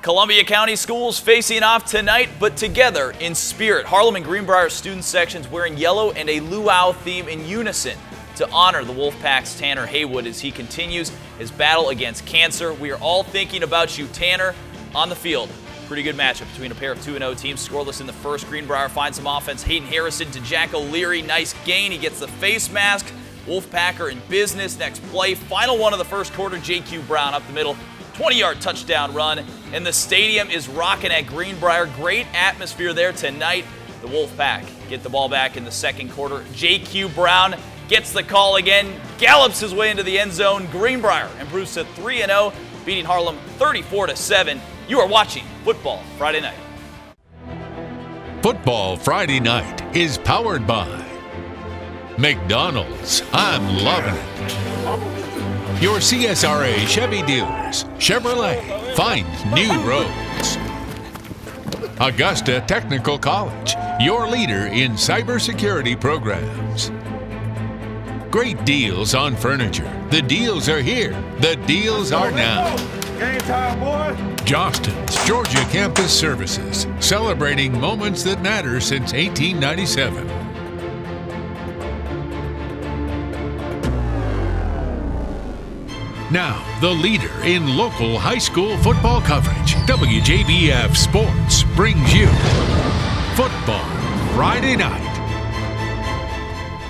Columbia County schools facing off tonight, but together in spirit. Harlem and Greenbrier student sections wearing yellow and a luau theme in unison to honor the Wolfpack's Tanner Haywood as he continues his battle against cancer. We are all thinking about you, Tanner, on the field. Pretty good matchup between a pair of 2-0 teams. Scoreless in the first. Greenbrier finds some offense. Hayden Harrison to Jack O'Leary. Nice gain. He gets the face mask. Wolfpacker in business. Next play. Final one of the first quarter. J.Q. Brown up the middle. 20-yard touchdown run. And the stadium is rocking at Greenbrier. Great atmosphere there tonight. The Wolfpack get the ball back in the second quarter. J.Q. Brown gets the call again. Gallops his way into the end zone. Greenbrier improves to 3-0, beating Harlem 34-7. You are watching Football Friday Night. Football Friday Night is powered by McDonald's. I'm loving it. Your CSRA Chevy dealers. Chevrolet finds new roads. Augusta Technical College, your leader in cybersecurity programs. Great deals on furniture. The deals are here. The deals are now. Game time, boy. Johnston's Georgia Campus Services, celebrating moments that matter since 1897. Now, the leader in local high school football coverage, WJBF Sports brings you Football Friday Night.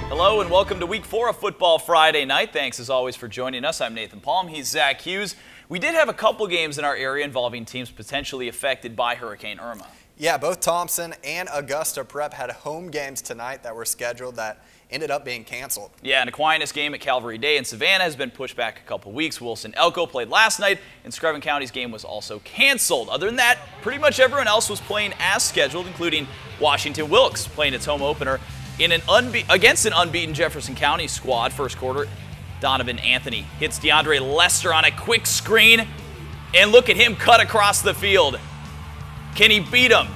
Hello and welcome to Week 4 of Football Friday Night. Thanks as always for joining us. I'm Nathan Palm. He's Zach Hughes. We did have a couple games in our area involving teams potentially affected by Hurricane Irma. Yeah, both Thompson and Augusta Prep had home games tonight that were scheduled that ended up being canceled. Yeah, an Aquinas game at Calvary Day in Savannah has been pushed back a couple weeks. Wilson-Elko played last night, and Screven County's game was also canceled. Other than that, pretty much everyone else was playing as scheduled, including Washington Wilkes playing its home opener in against an unbeaten Jefferson County squad. First quarter, Donovan Anthony hits DeAndre Lester on a quick screen, and look at him cut across the field. Can he beat him?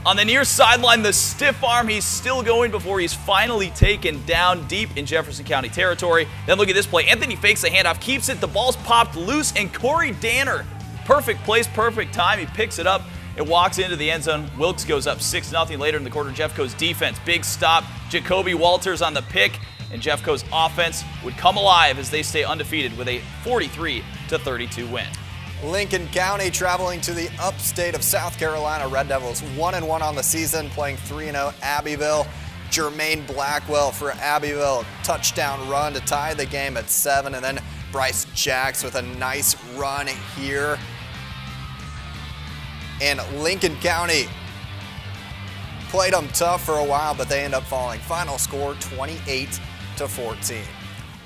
On the near sideline, the stiff arm, he's still going before he's finally taken down deep in Jefferson County territory. Then look at this play. Anthony fakes the handoff, keeps it, the ball's popped loose, and Corey Danner, perfect place, perfect time, he picks it up and walks into the end zone. Wilkes goes up 6-0 later in the quarter. Jeffco's defense, big stop. Jacoby Walters on the pick, and Jeffco's offense would come alive as they stay undefeated with a 43-32 win. Lincoln County traveling to the upstate of South Carolina. Red Devils 1-1 on the season, playing 3-0 Abbeville. Jermaine Blackwell for Abbeville, touchdown run to tie the game at 7, and then Bryce Jacks with a nice run here. And Lincoln County played them tough for a while, but they end up falling. Final score 28-14.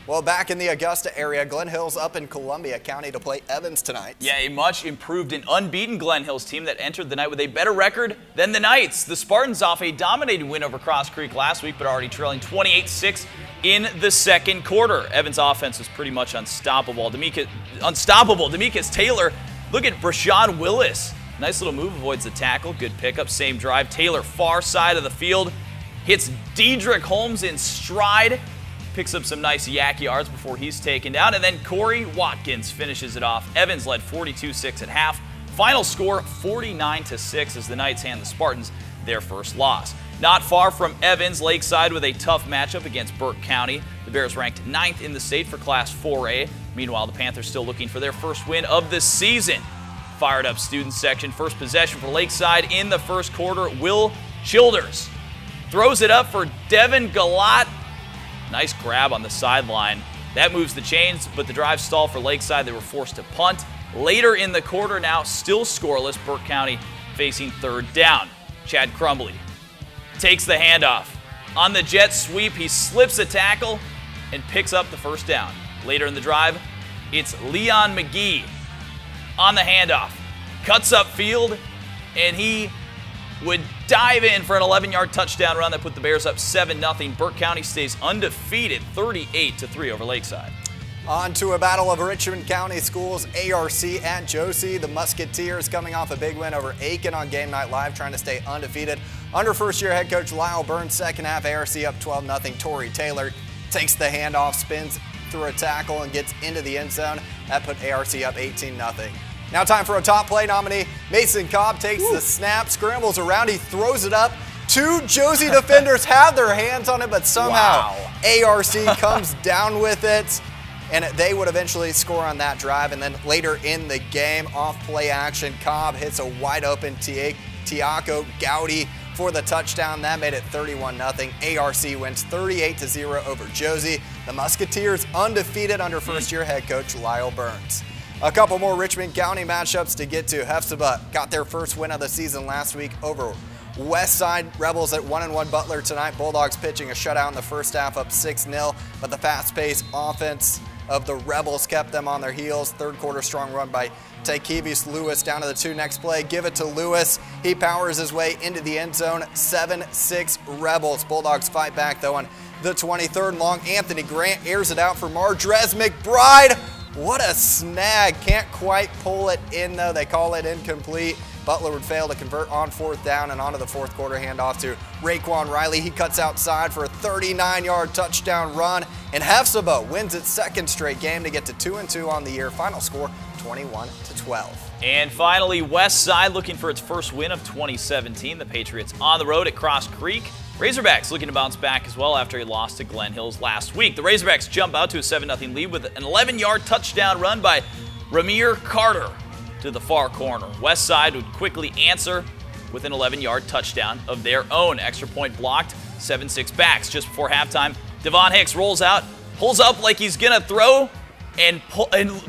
Well, back in the Augusta area, Glen Hill's up in Columbia County to play Evans tonight. Yeah, a much improved and unbeaten Glen Hills team that entered the night with a better record than the Knights. The Spartans off a dominating win over Cross Creek last week, but already trailing 28-6 in the second quarter. Evans' offense was pretty much unstoppable. Demekus Taylor, look at Brashawn Willis. Nice little move, avoids the tackle. Good pickup, same drive. Taylor, far side of the field, hits Dedrick Holmes in stride. Picks up some nice yak yards before he's taken down. And then Corey Watkins finishes it off. Evans led 42-6 at half. Final score 49-6 as the Knights hand the Spartans their first loss. Not far from Evans, Lakeside with a tough matchup against Burke County. The Bears ranked 9th in the state for Class 4A. Meanwhile, the Panthers still looking for their first win of the season. Fired up student section. First possession for Lakeside in the first quarter. Will Childers throws it up for Devin Galat. Nice grab on the sideline. That moves the chains, but the drive stalled for Lakeside. They were forced to punt. Later in the quarter now, still scoreless. Burke County facing third down. Chad Crumbly takes the handoff. On the jet sweep, he slips a tackle and picks up the first down. Later in the drive, it's Leon McGee on the handoff. Cuts up field, and he would dive in for an 11-yard touchdown run that put the Bears up 7-0. Burke County stays undefeated, 38-3 over Lakeside. On to a battle of Richmond County schools, ARC at Josie. The Musketeers coming off a big win over Aiken on Game Night Live, trying to stay undefeated. Under first-year head coach Lyle Burns, second half, ARC up 12-0. Torrey Taylor takes the handoff, spins through a tackle, and gets into the end zone. That put ARC up 18-0. Now time for a top play nominee. Mason Cobb takes the snap, scrambles around, he throws it up. Two Josie defenders have their hands on it, but somehow ARC comes down with it, and they would eventually score on that drive. And then later in the game, off play action, Cobb hits a wide open Tiaco Gowdy for the touchdown. That made it 31-0. ARC wins 38-0 over Josie. The Musketeers undefeated under first-year head coach Lyle Burns. A couple more Richmond County matchups to get to. Hefzibah got their first win of the season last week over Westside. Rebels at 1-1 Butler tonight. Bulldogs pitching a shutout in the first half, up 6-0, but the fast-paced offense of the Rebels kept them on their heels. Third quarter strong run by Tykevius Lewis down to the 2 next play. Give it to Lewis. He powers his way into the end zone. 7-6 Rebels. Bulldogs fight back though on the 23rd long. Anthony Grant airs it out for Mardrez McBride. What a snag. Can't quite pull it in though. They call it incomplete. Butler would fail to convert on 4th down, and onto the 4th quarter handoff to Raekwon Riley. He cuts outside for a 39-yard touchdown run, and Hefzibah wins its 2nd straight game to get to 2-2 on the year. Final score 21-12. And finally, Westside looking for its first win of 2017. The Patriots on the road at Cross Creek. Razorbacks looking to bounce back as well after he lost to Glen Hills last week. The Razorbacks jump out to a 7-0 lead with an 11-yard touchdown run by Ramir Carter to the far corner. Westside would quickly answer with an 11-yard touchdown of their own. Extra point blocked, 7-6 backs. Just before halftime, Devon Hicks rolls out, pulls up like he's gonna throw, and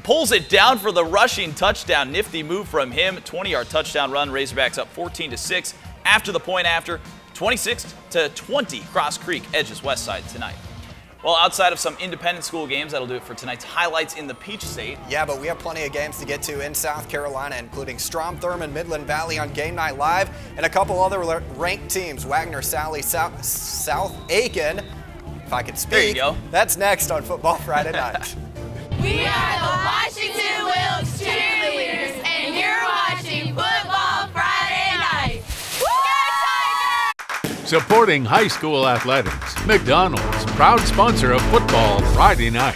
pulls it down for the rushing touchdown. Nifty move from him. 20-yard touchdown run. Razorbacks up 14-6 after the point after. 26-20. Cross Creek edges Westside tonight. Well, outside of some independent school games, that'll do it for tonight's highlights in the Peach State. Yeah, but we have plenty of games to get to in South Carolina, including Strom Thurmond Midland Valley on Game Night Live, and a couple other ranked teams, Wagner Sally, South Aiken, if I could speak. There you go. That's next on Football Friday Night. We are the Washington Wilkes Cheerleaders, and you're watching Football Friday Night. Supporting high school athletics, McDonald's, proud sponsor of Football Friday Night.